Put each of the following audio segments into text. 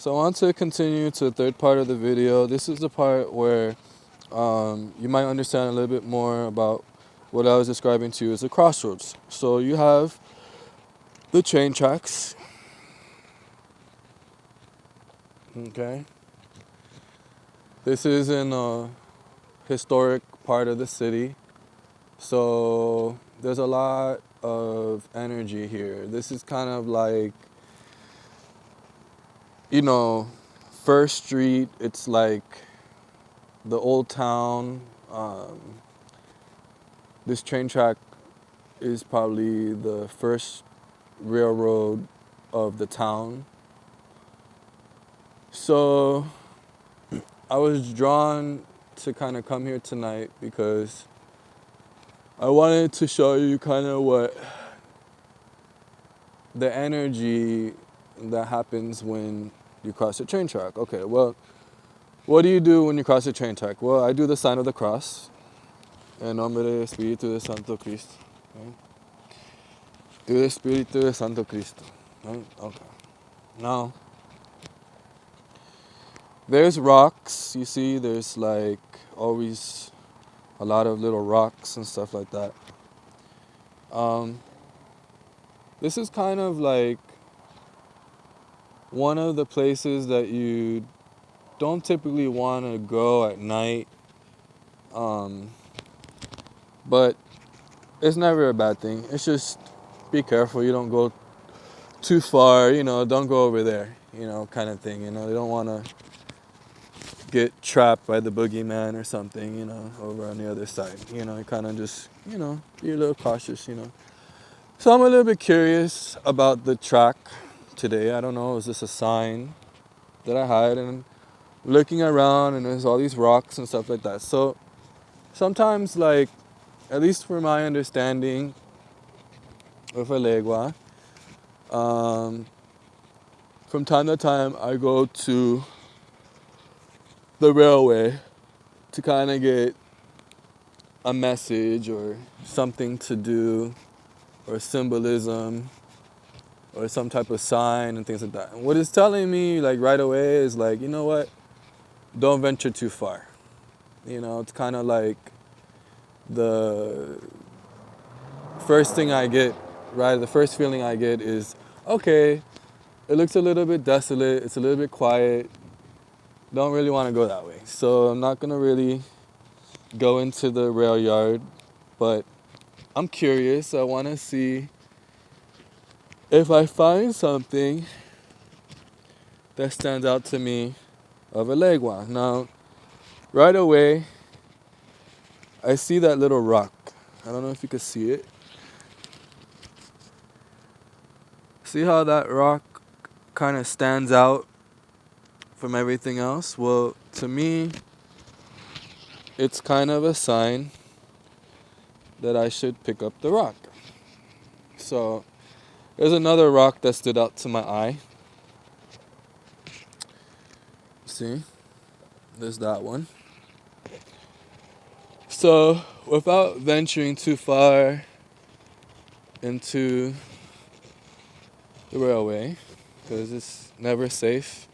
So I want to continue to the third part of the video. This is the part where you might understand a little bit more about what I was describing to you as a crossroads. So you have the train tracks. Okay. This is in a historic part of the city. So there's a lot of energy here. This is kind of like, First Street. It's like the old town. This train track is probably the first railroad of the town. So I was drawn to kind of come here tonight because I wanted to show you kind of what the energy that happens when you cross the train track. Okay, well, what do you do when you cross the train track? Well, I do the sign of the cross. En nombre del Espíritu de Santo Cristo. Right? Do the Espíritu de Santo Cristo. Right? Okay. Now, there's rocks. You see, there's like always a lot of little rocks and stuff like that. This is kind of like one of the places that you don't typically want to go at night. But it's never a bad thing. It's just be careful. You don't go too far, don't go over there, kind of thing. They don't want to get trapped by the boogeyman or something, over on the other side. You kind of just, be a little cautious, So I'm a little bit curious about the track today. I don't know, is this a sign that I had? And looking around and there's all these rocks and stuff like that. So sometimes, like, at least for my understanding of Eleggua, from time to time I go to the railway to kind of get a message or something to do or symbolism or some type of sign and things like that. And what it's telling me, like, right away is like, you know what? Don't venture too far. It's kind of like the first thing I get, right? The first feeling I get is, okay, it looks a little bit desolate. It's a little bit quiet. Don't really want to go that way. So I'm not going to really go into the rail yard, but I'm curious. I want to see if I find something that stands out to me of Eleggua. Now, right away, I see that little rock. I don't know if you can see it. See how that rock kind of stands out from everything else? Well, to me, it's kind of a sign that I should pick up the rock. So there's another rock that stood out to my eye. See? There's that one. So without venturing too far into the railway, because it's never safe,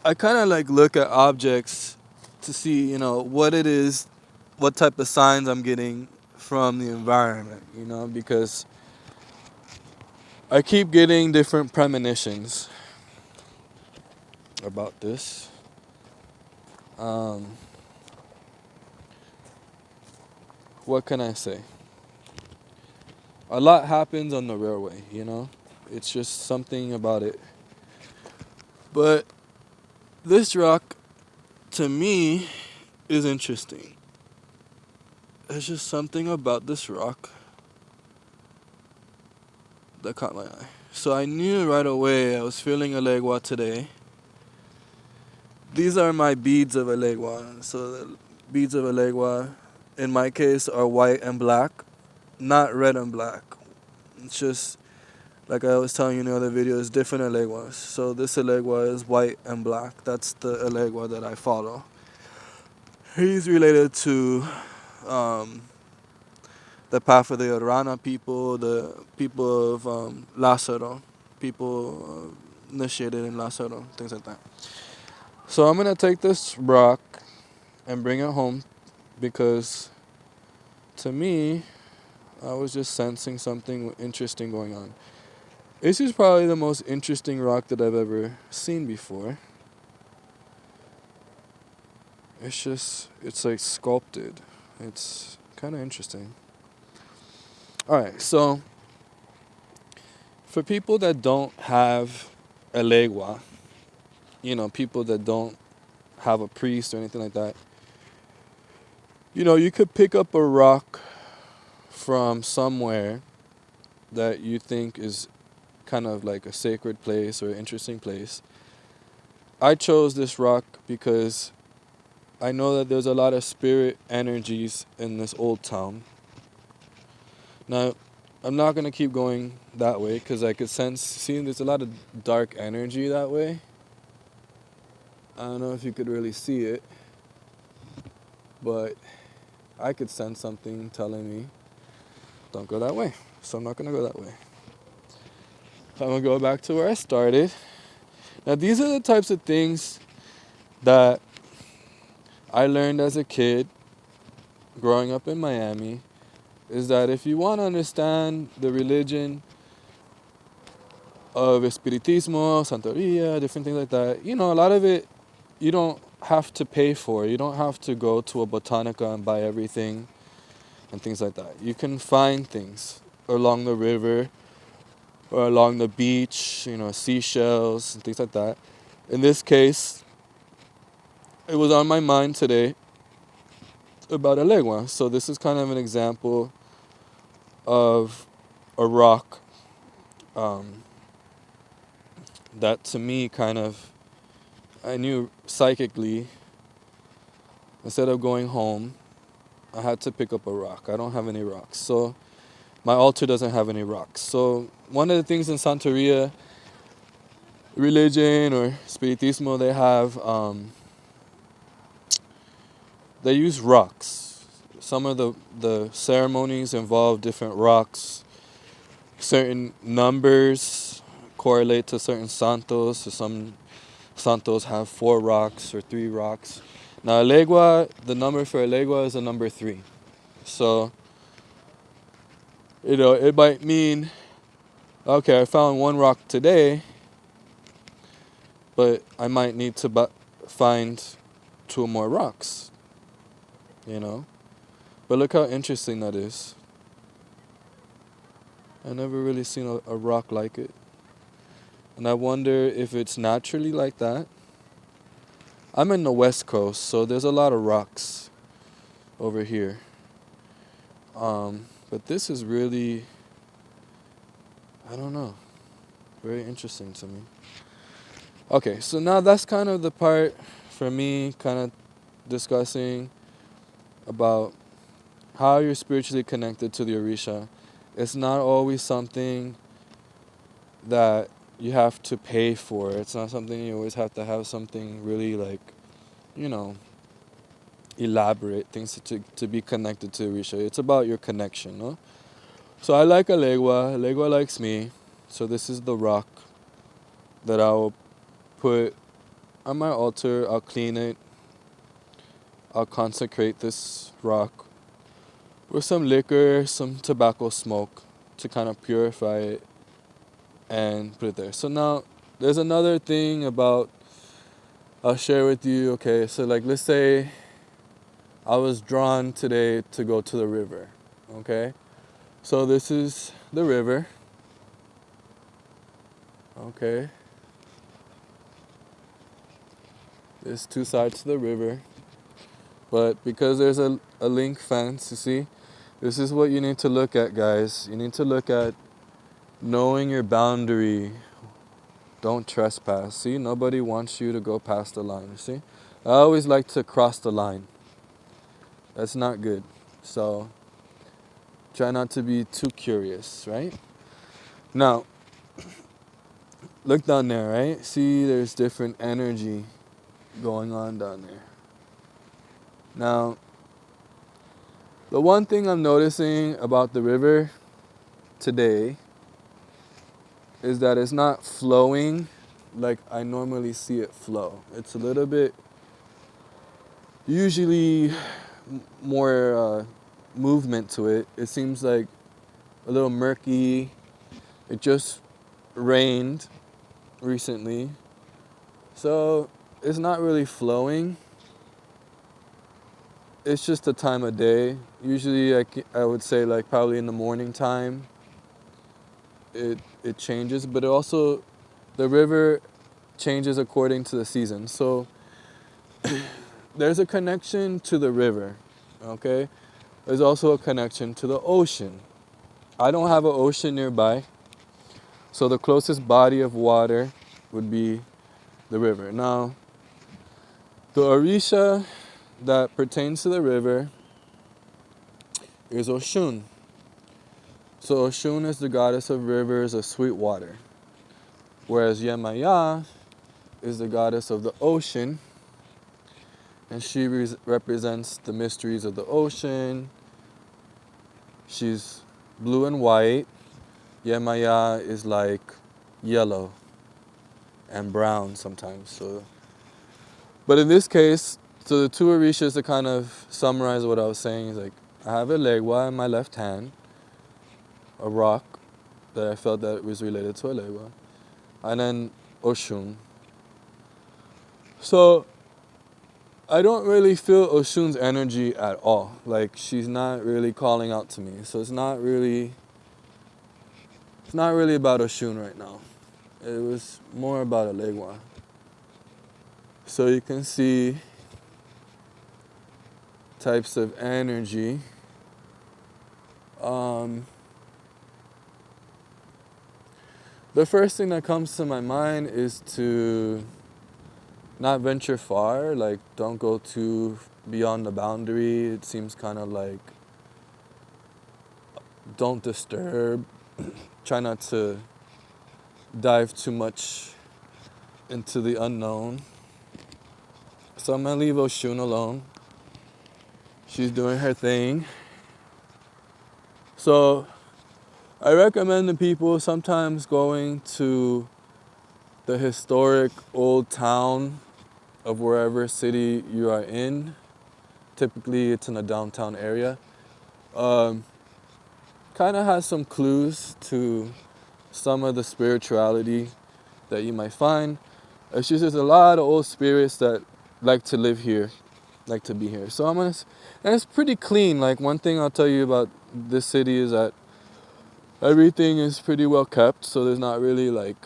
I kind of like look at objects to see, what it is, what type of signs I'm getting from the environment, because I keep getting different premonitions about this. What can I say? A lot happens on the railway, It's just something about it. But this rock, to me, is interesting. There's just something about this rock that caught my eye. So I knew right away I was feeling Eleggua today. These are my beads of Eleggua. So the beads of Eleggua, in my case, are white and black, not red and black. It's just, like I was telling you in the other videos, different Elegguas. So this Eleggua is white and black. That's the Eleggua that I follow. He's related to the path of the Orana people, the people of Lázaro, people initiated in Lázaro, things like that. So I'm gonna take this rock and bring it home because to me, I was just sensing something interesting going on. This is probably the most interesting rock that I've ever seen before. It's like sculpted. It's kind of interesting. Alright, so for people that don't have Eleggua, people that don't have a priest or anything like that, you could pick up a rock from somewhere that you think is kind of like a sacred place or an interesting place. I chose this rock because I know that there's a lot of spirit energies in this old town. Now, I'm not going to keep going that way because I could see there's a lot of dark energy that way. I don't know if you could really see it, but I could sense something telling me, don't go that way. So I'm not going to go that way. I'm going to go back to where I started. Now, these are the types of things that I learned as a kid growing up in Miami, is that if you want to understand the religion of Espiritismo, Santeria, different things like that, a lot of it you don't have to pay for. You don't have to go to a botanica and buy everything and things like that. You can find things along the river or along the beach, seashells and things like that. In this case, it was on my mind today about Eleggua. So this is kind of an example of a rock that to me I knew psychically, instead of going home, I had to pick up a rock. I don't have any rocks. So my altar doesn't have any rocks. So one of the things in Santeria religion or Spiritismo, they use rocks. Some of the ceremonies involve different rocks. Certain numbers correlate to certain santos. So some santos have 4 rocks or 3 rocks. Now, Eleggua, the number for Eleggua is a number 3. So, it might mean, okay, I found 1 rock today, but I might need to find 2 more rocks, But look how interesting that is. I never really seen a rock like it. And I wonder if it's naturally like that. I'm in the West Coast, so there's a lot of rocks over here. But this is really, I don't know, very interesting to me. Okay, so now that's kind of the part for me, kind of discussing about how you're spiritually connected to the Orisha. It's not always something that you have to pay for. It's not something you always have to have something really elaborate things to be connected to Orisha. It's about your connection, no? So I like Eleggua. Eleggua likes me. So this is the rock that I'll put on my altar. I'll clean it. I'll consecrate this rock with some liquor, some tobacco smoke to kind of purify it and put it there. So now there's another thing I'll share with you. Okay, so let's say I was drawn today to go to the river. Okay, so this is the river. Okay, there's 2 sides to the river, but because there's a link fence, you see, this is what you need to look at, guys. You need to look at knowing your boundary. Don't trespass. See, nobody wants you to go past the line. You see, I always like to cross the line. That's not good. So try not to be too curious, right? Now, look down there, right? See, there's different energy going on down there. Now, the one thing I'm noticing about the river, today, is that it's not flowing. like I normally see it flow. It's a little bit, usually more movement to it. It seems like a little murky. It just rained recently, so it's not really flowing. It's just the time of day. Usually I would say like probably in the morning time it changes, but it also, the river changes according to the season. So there's a connection to the river, okay? There's also a connection to the ocean. I don't have an ocean nearby, so the closest body of water would be the river. Now, the Orisha that pertains to the river is Oshun. So Oshun is the goddess of rivers of sweet water, whereas Yemaya is the goddess of the ocean, and she represents the mysteries of the ocean. She's blue and white. Yemaya is like yellow and brown sometimes. So, but in this case, so the two Orishas, to kind of summarize what I was saying, is like I have Eleggua in my left hand, a rock that I felt that was related to Eleggua, and then Oshun. So I don't really feel Oshun's energy at all. Like she's not really calling out to me. So it's not really about Oshun right now. It was more about Eleggua. So you can see types of energy. The first thing that comes to my mind is to not venture far, like don't go too beyond the boundary. It seems kind of like don't disturb. Try not to dive too much into the unknown. So I'm gonna leave Oshun alone. She's doing her thing. So I recommend to people sometimes going to the historic old town of wherever city you are in. Typically it's in a downtown area. Kind of has some clues to some of the spirituality that you might find. It's just there's a lot of old spirits that like to live here, like to be here. So and it's pretty clean. Like one thing I'll tell you about this city is that everything is pretty well kept, so there's not really like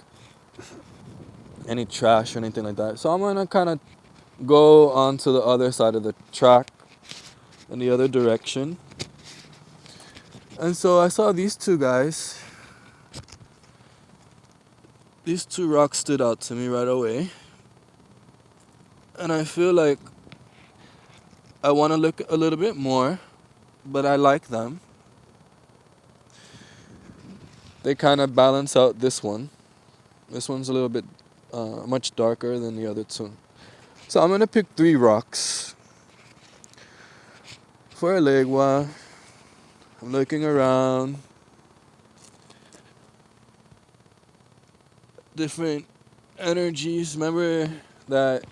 any trash or anything like that. So I'm gonna kind of go on to the other side of the track in the other direction. And so I saw these two guys. These two rocks stood out to me right away. And I feel like I want to look a little bit more, but I like them. They kind of balance out this one. This one's a little bit much darker than the other two. So I'm going to pick 3 rocks for Eleggua. I'm looking around. Different energies. Remember that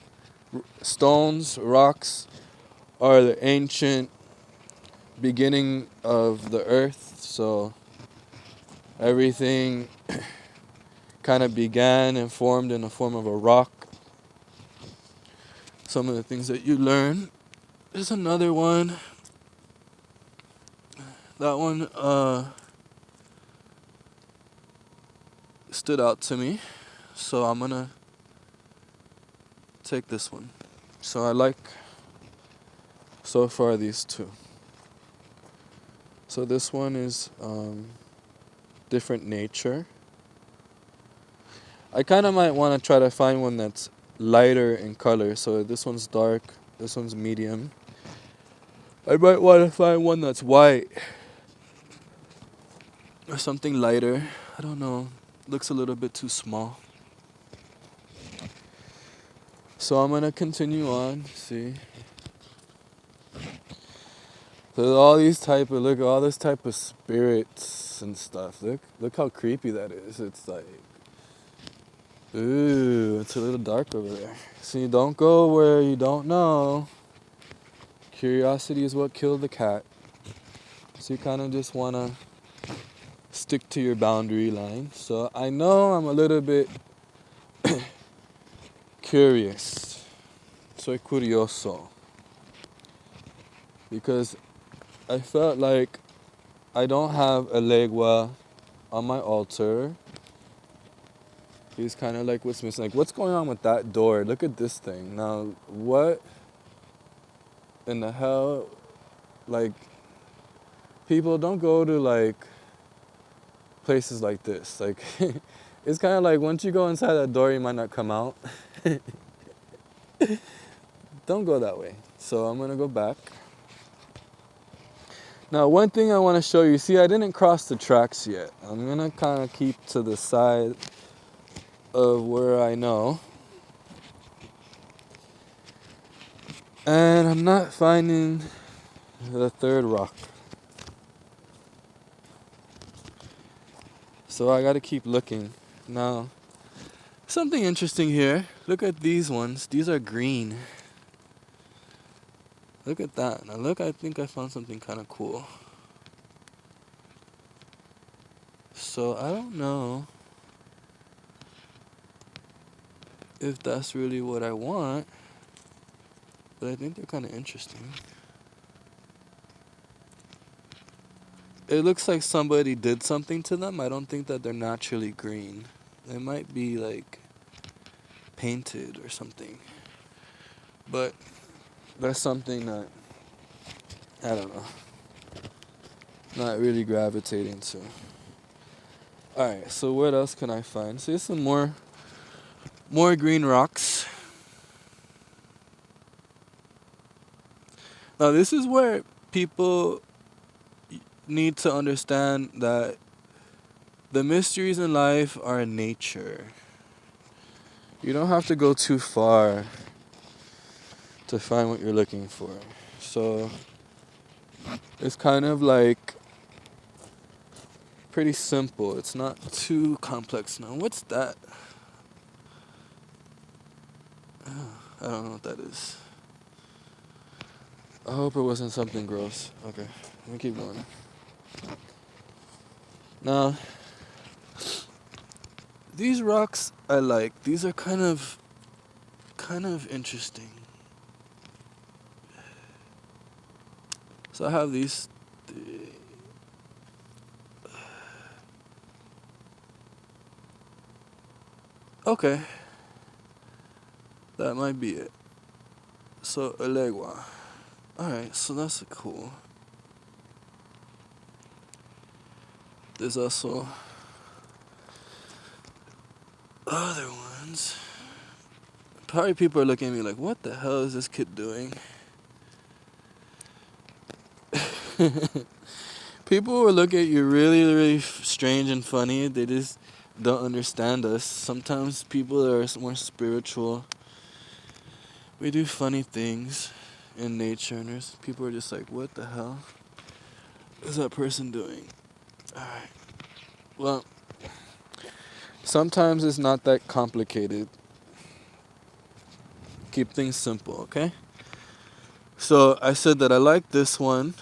stones, rocks, are the ancient beginning of the earth. So everything kind of began and formed in the form of a rock. Some of the things that you learn. There's another one. That one stood out to me, so I'm gonna take this one. So I like so far these two. So this one is different nature. I kind of might want to try to find one that's lighter in color. So this one's dark, this one's medium. I might want to find one that's white or something lighter. I don't know. Looks a little bit too small. So I'm gonna continue on. See. So all these type of look, all this type of spirits and stuff. Look how creepy that is. It's like Ooh, it's a little dark over there. See, don't go where you don't know. Curiosity is what killed the cat. So you kind of just want to stick to your boundary line. So I know I'm a little bit curious. Soy curioso. Because I felt like I don't have Eleggua on my altar. He's kind of like what's missing. Like, what's going on with that door? Look at this thing. Now, what in the hell? Like, people don't go to like places like this. Like, it's kind of like once you go inside that door, you might not come out. Don't go that way. So I'm gonna go back. Now, one thing I want to show you. See, I didn't cross the tracks yet. I'm gonna kind of keep to the side of where I know. And I'm not finding the third rock. So I gotta keep looking. Now, something interesting here. Look at these ones. These are green. Look at that. Now look, I think I found something kind of cool. So I don't know if that's really what I want, but I think they're kind of interesting. It looks like somebody did something to them. I don't think that they're naturally green. They might be like painted or something. But that's something that, I don't know, not really gravitating to. Alright, so what else can I find? See, some more green rocks. Now this is where people need to understand that the mysteries in life are in nature. You don't have to go too far to find what you're looking for. So it's kind of like pretty simple. It's not too complex. Now, what's that? I don't know what that is. I hope it wasn't something gross. Okay, let me keep going. Now, these rocks I like. These are kind of interesting. So I have these. Okay, that might be it. So Eleggua. Alright, so that's cool. There's also other ones. Probably people are looking at me like, what the hell is this kid doing? People will look at you really, really strange and funny. They just don't understand us. Sometimes people are more spiritual. We do funny things in nature, and people are just like, what the hell is that person doing? Alright. Well, sometimes it's not that complicated. Keep things simple, okay? So I said that I like this one.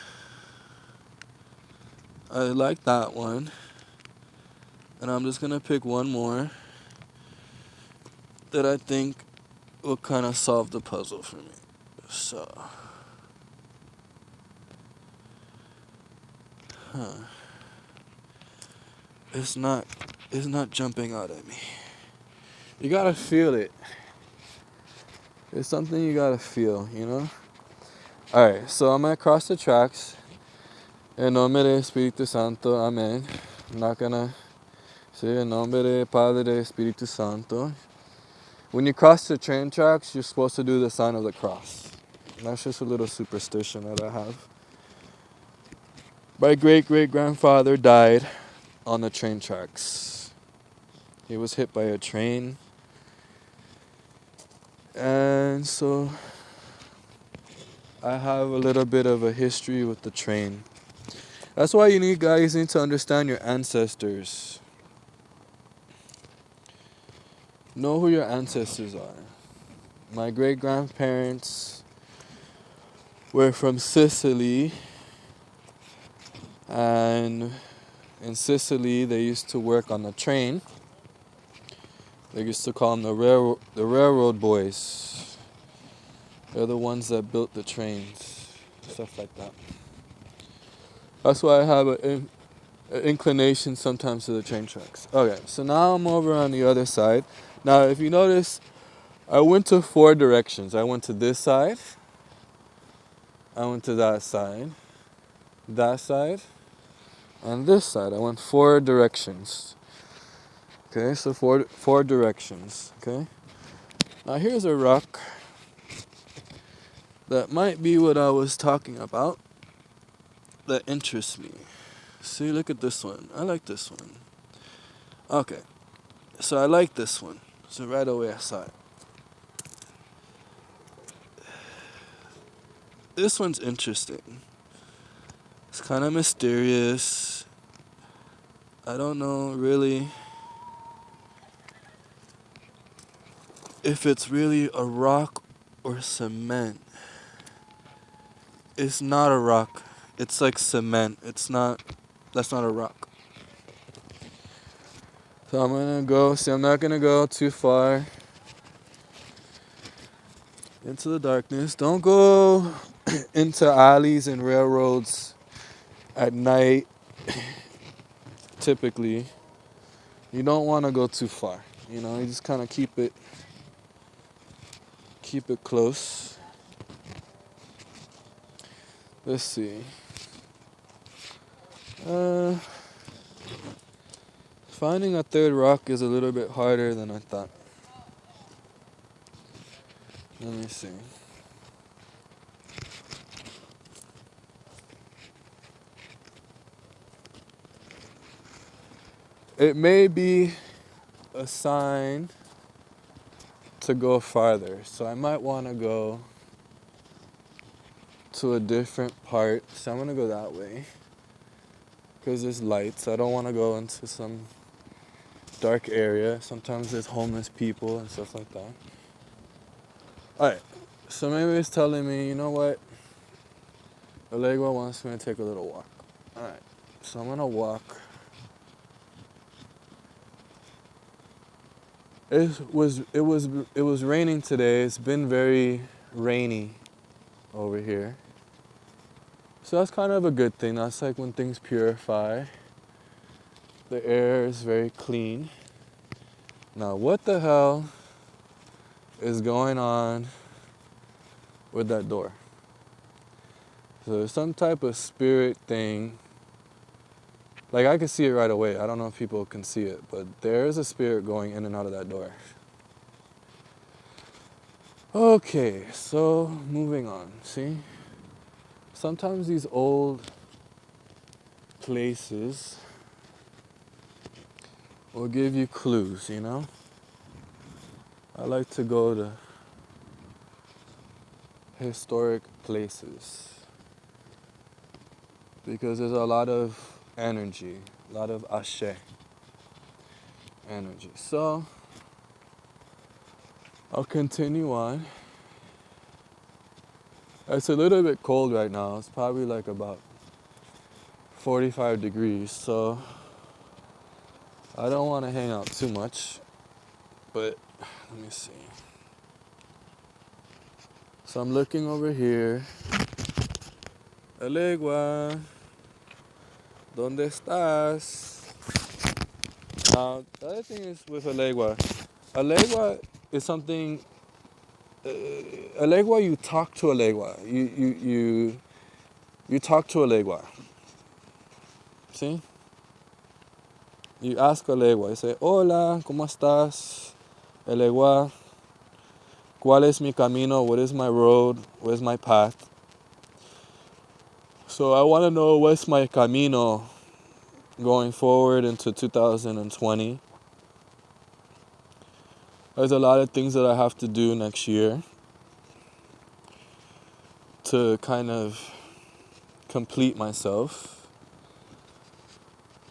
I like that one. And I'm just gonna pick one more that I think will kind of solve the puzzle for me. So, it's not jumping out at me. You gotta feel it. It's something you gotta feel, you know? Alright, so I'm gonna cross the tracks. En nombre de Espíritu Santo, Amen. I'm not gonna say en nombre de Padre de Espíritu Santo. When you cross the train tracks, you're supposed to do the sign of the cross. That's just a little superstition that I have. My great-great-grandfather died on the train tracks. He was hit by a train. And so I have a little bit of a history with the train. That's why you guys need to understand your ancestors. know who your ancestors are. My great grandparents were from Sicily, and in Sicily they used to work on the train. They used to call them the railroad boys. They're the ones that built the trains, stuff like that. That's why I have an inclination sometimes to the train tracks. Okay, so now I'm over on the other side. Now, if you notice, I went to 4 directions. I went to this side, I went to that side, and this side. I went 4 directions. Okay, so four directions. Okay. Now here's a rock that might be what I was talking about that interests me. See, look at this one. I like this one. Okay, so I like this one. So right away I saw it. This one's interesting. It's kind of mysterious. I don't know really if it's really a rock or cement. It's not a rock. It's like cement. That's not a rock. So I'm gonna go, see, I'm not gonna go too far into the darkness. Don't go into alleys and railroads at night. Typically, you don't want to go too far. You know, you just kind of keep it close. Let's see. Finding a third rock is a little bit harder than I thought. Let me see. It may be a sign to go farther, so I might want to go to a different part. So I'm gonna go that way because there's lights. I don't want to go into some dark area. Sometimes there's homeless people and stuff like that. Alright, so maybe it's telling me, you know what? Eleggua wants me to take a little walk. Alright, so I'm gonna walk. It was raining today. It's been very rainy over here. So that's kind of a good thing. That's like when things purify. The air is very clean. Now, what the hell is going on with that door? So there's some type of spirit thing. Like, I can see it right away. I don't know if people can see it, but there is a spirit going in and out of that door. Okay, so moving on. See? Sometimes these old places will give you clues, you know? I like to go to historic places because there's a lot of energy, a lot of ashe energy. So I'll continue on. It's a little bit cold right now. It's probably like about 45 degrees, so I don't want to hang out too much, but let me see. So I'm looking over here. Eleggua, ¿dónde estás? Now, the other thing is with Eleggua. Eleggua is something. Eleggua, you talk to Eleggua. You talk to Eleggua. See? You ask Eleggua. You say, "Hola, ¿cómo estás? Eleggua, ¿cuál es mi camino? What is my road? What is my path?" So I want to know what's my camino going forward into 2020. There's a lot of things that I have to do next year to kind of complete myself.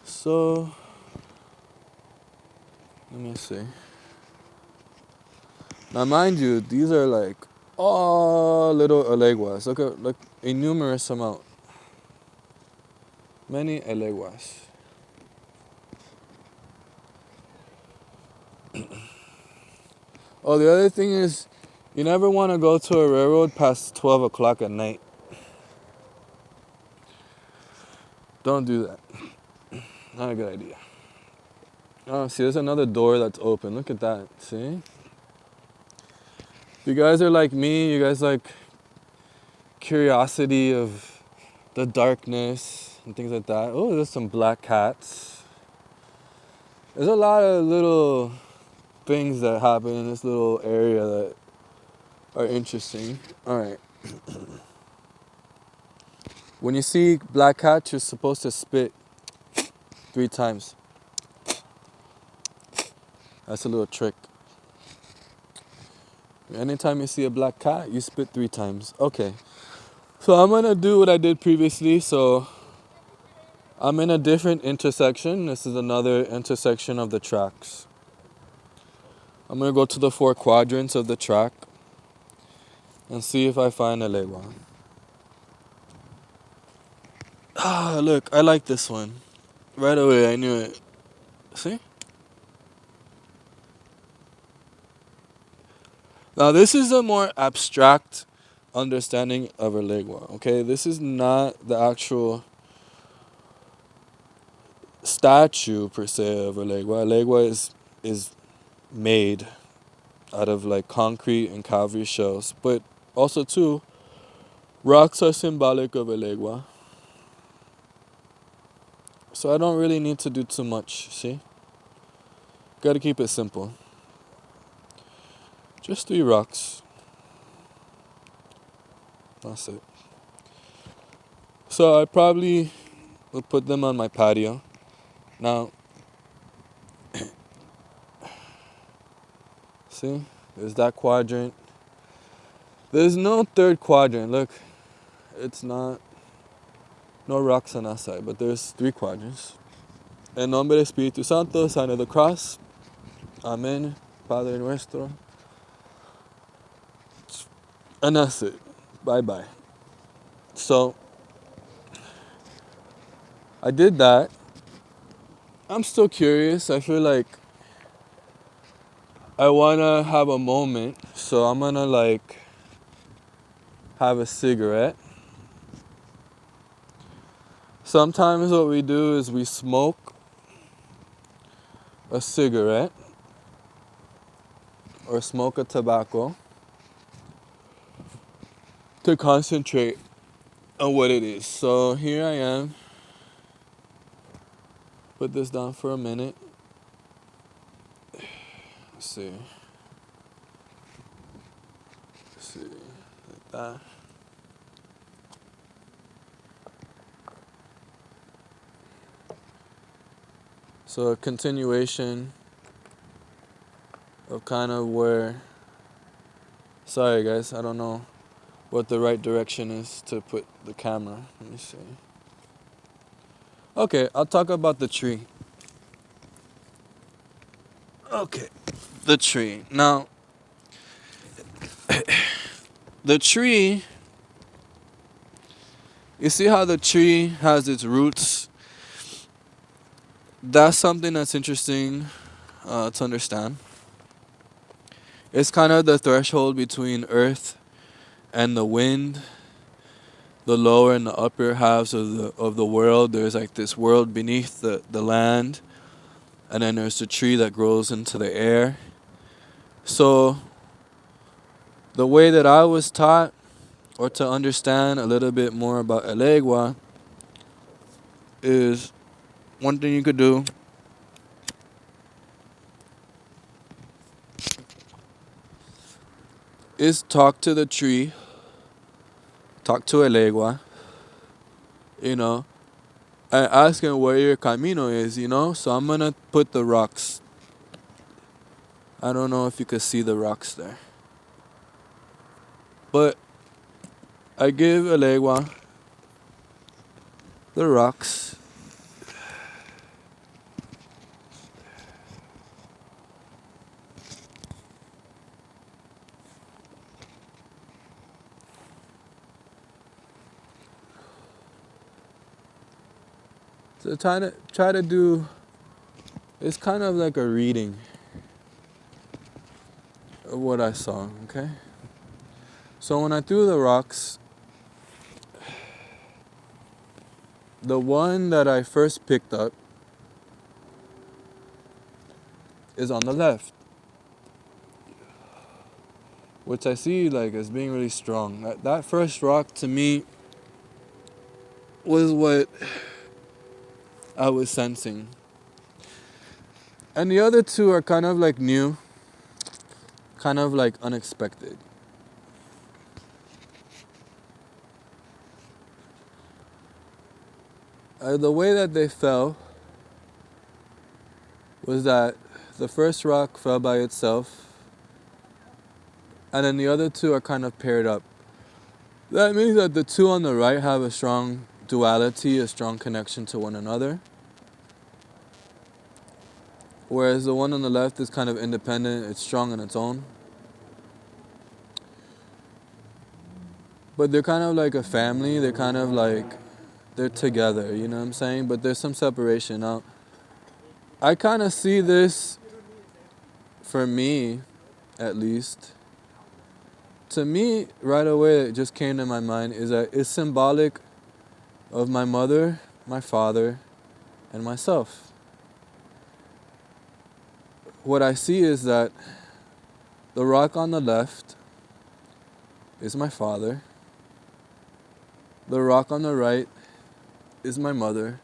So, let me see. Now, mind you, these are like all little Eleguas. Look at a numerous amount. Many Eleguas. Oh, the other thing is, you never want to go to a railroad past 12 o'clock at night. Don't do that. Not a good idea. Oh, see, there's another door that's open. Look at that. See? You guys are like me. You guys like curiosity of the darkness and things like that. Oh, there's some black cats. There's a lot of little things that happen in this little area that are interesting. All right. When you see black cats, you're supposed to spit 3 times. That's a little trick. Anytime you see a black cat, you spit 3 times. Okay. So I'm gonna do what I did previously. So I'm in a different intersection. This is another intersection of the tracks. I'm gonna go to the 4 quadrants of the track and see if I find a legua. Ah, look, I like this one. Right away, I knew it. See? Now, this is a more abstract understanding of a legua, okay? This is not the actual statue, per se, of a legua. A legua is made out of, like, concrete and cavalry shells. But also, too, rocks are symbolic of a legua. So I don't really need to do too much, see? Gotta keep it simple. Just 3 rocks. That's it. So I probably will put them on my patio. Now, see? There's that quadrant. There's no 3rd quadrant. Look, it's not. No rocks on that side, but there's 3 quadrants. En nombre de Espíritu Santo, sign of the cross. Amen. Padre nuestro. And that's it. Bye-bye. So, I did that. I'm still curious. I feel like I want to have a moment. So I'm going to like have a cigarette. Sometimes what we do is we smoke a cigarette or smoke a tobacco to concentrate on what it is. So here I am. Put this down for a minute. Let's see. Like that. So a continuation of kind of where, sorry guys, I don't know what the right direction is to put the camera. Let me see. Okay, I'll talk about the tree. Okay, the tree. Now, the tree, you see how the tree has its roots? That's something that's interesting to understand. It's kind of the threshold between earth and the wind, the lower and the upper halves of the world. There's like this world beneath the land, and then there's the tree that grows into the air. So the way that I was taught, or to understand a little bit more about Eleggua, is one thing you could do is talk to the tree, talk to Eleggua, and ask him where your camino is, So I'm gonna put the rocks. I don't know if you could see the rocks there. But I give Eleggua the rocks. So try to do, it's kind of like a reading of what I saw, okay? So when I threw the rocks, the one that I first picked up is on the left, which I see like as being really strong. That first rock to me was what I was sensing. And the other two are kind of like new, kind of like unexpected. The way that they fell was that the first rock fell by itself, and then the other two are kind of paired up. That means that the two on the right have a strong duality, a strong connection to one another, whereas the one on the left is kind of independent, it's strong on its own. But they're kind of like a family, they're kind of like, they're together, you know what I'm saying? But there's some separation. Now, I kind of see this, for me at least, to me, right away, it just came to my mind is that it's symbolic of my mother, my father, and myself. What I see is that the rock on the left is my father, the rock on the right is my mother,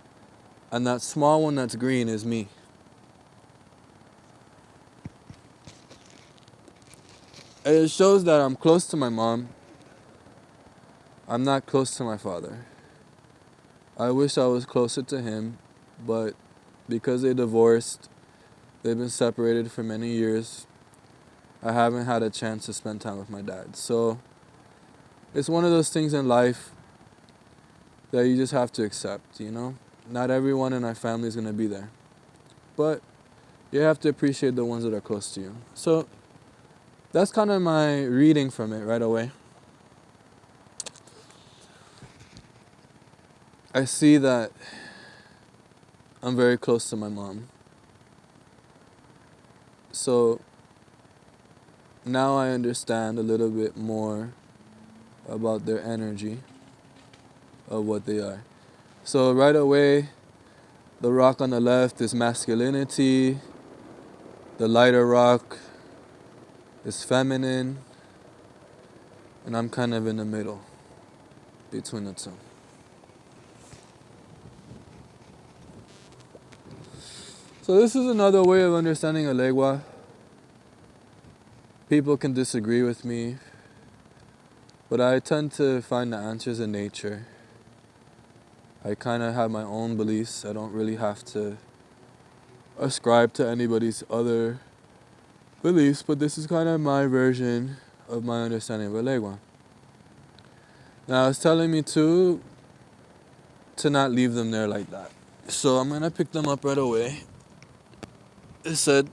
and that small one that's green is me. And it shows that I'm close to my mom. I'm not close to my father. I wish I was closer to him, but because they divorced, they've been separated for many years, I haven't had a chance to spend time with my dad. So it's one of those things in life that you just have to accept, you know? Not everyone in our family is going to be there. But you have to appreciate the ones that are close to you. So that's kind of my reading from it right away. I see that I'm very close to my mom. So now I understand a little bit more about their energy, of what they are. So right away, the rock on the left is masculinity, the lighter rock is feminine, and I'm kind of in the middle between the two. So this is another way of understanding Eleggua. People can disagree with me, but I tend to find the answers in nature. I kind of have my own beliefs. I don't really have to ascribe to anybody's other beliefs, but this is kind of my version of my understanding of Eleggua. Now, it's telling me to not leave them there like that. So I'm going to pick them up right away. It said,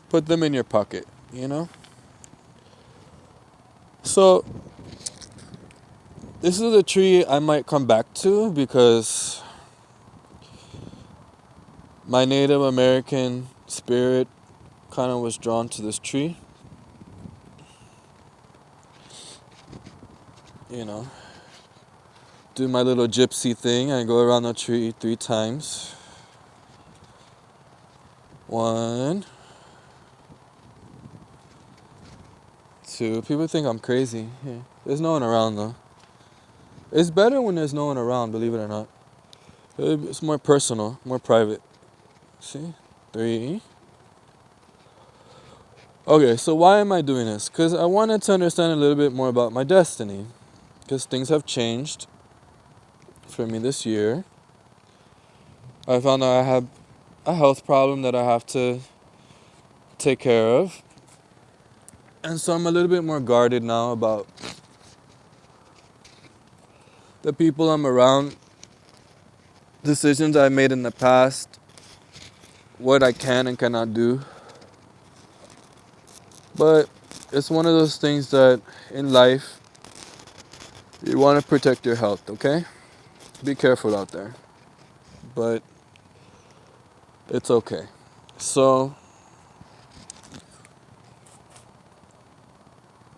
put them in your pocket, So this is a tree I might come back to because my Native American spirit kind of was drawn to this tree. Do my little gypsy thing. I go around the tree 3 times. 1, 2. People think I'm crazy. Yeah. There's no one around though. It's better when there's no one around, believe it or not. It's more personal, more private. See? 3. Okay, so why am I doing this? Because I wanted to understand a little bit more about my destiny. Because things have changed for me this year. I found out I have a health problem that I have to take care of. And so I'm a little bit more guarded now about the people I'm around, decisions I made in the past, what I can and cannot do. But it's one of those things that in life, you want to protect your health, okay? Be careful out there. But it's okay. So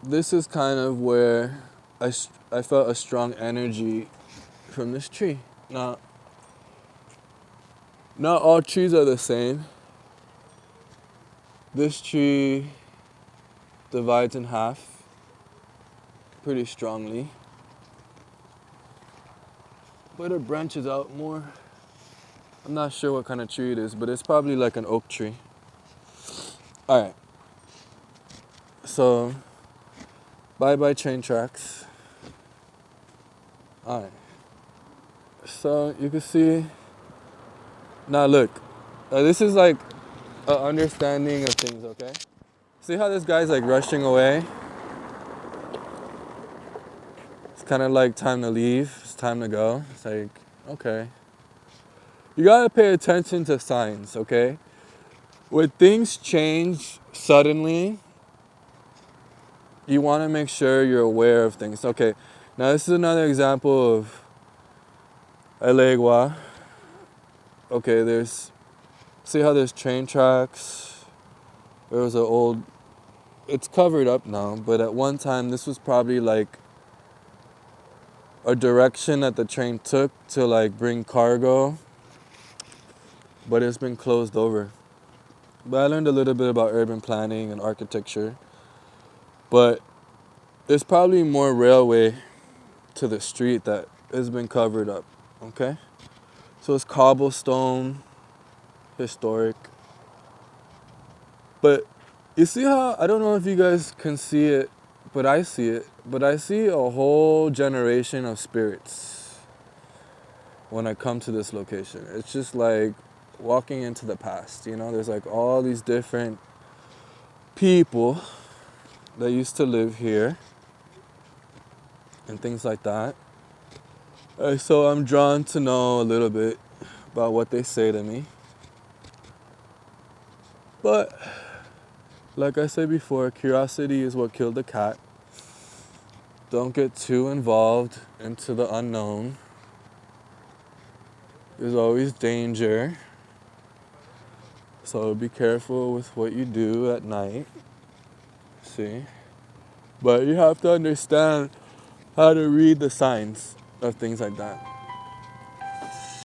this is kind of where I felt a strong energy from this tree. Now, not all trees are the same. This tree divides in half pretty strongly, but it branches out more. I'm not sure what kind of tree it is, but it's probably like an oak tree. Alright, so bye-bye train tracks. Alright, so you can see, now look, this is like an understanding of things, okay? See how this guy's like rushing away? It's kind of like time to leave, it's time to go. It's like, okay. You gotta pay attention to signs, okay? When things change suddenly, you wanna make sure you're aware of things. Okay, now this is another example of Eleggua. Okay, see how there's train tracks? There was an old, it's covered up now, but at one time this was probably like a direction that the train took to like bring cargo, but it's been closed over. But I learned a little bit about urban planning and architecture, but there's probably more railway to the street that has been covered up, okay? So it's cobblestone, historic. But you see how, I don't know if you guys can see it, but I see it. But I see a whole generation of spirits when I come to this location. It's just like walking into the past, you know? There's like all these different people that used to live here and things like that. So I'm drawn to know a little bit about what they say to me. But like I said before, curiosity is what killed the cat. Don't get too involved into the unknown. There's always danger. So be careful with what you do at night. See? But you have to understand how to read the signs of things like that.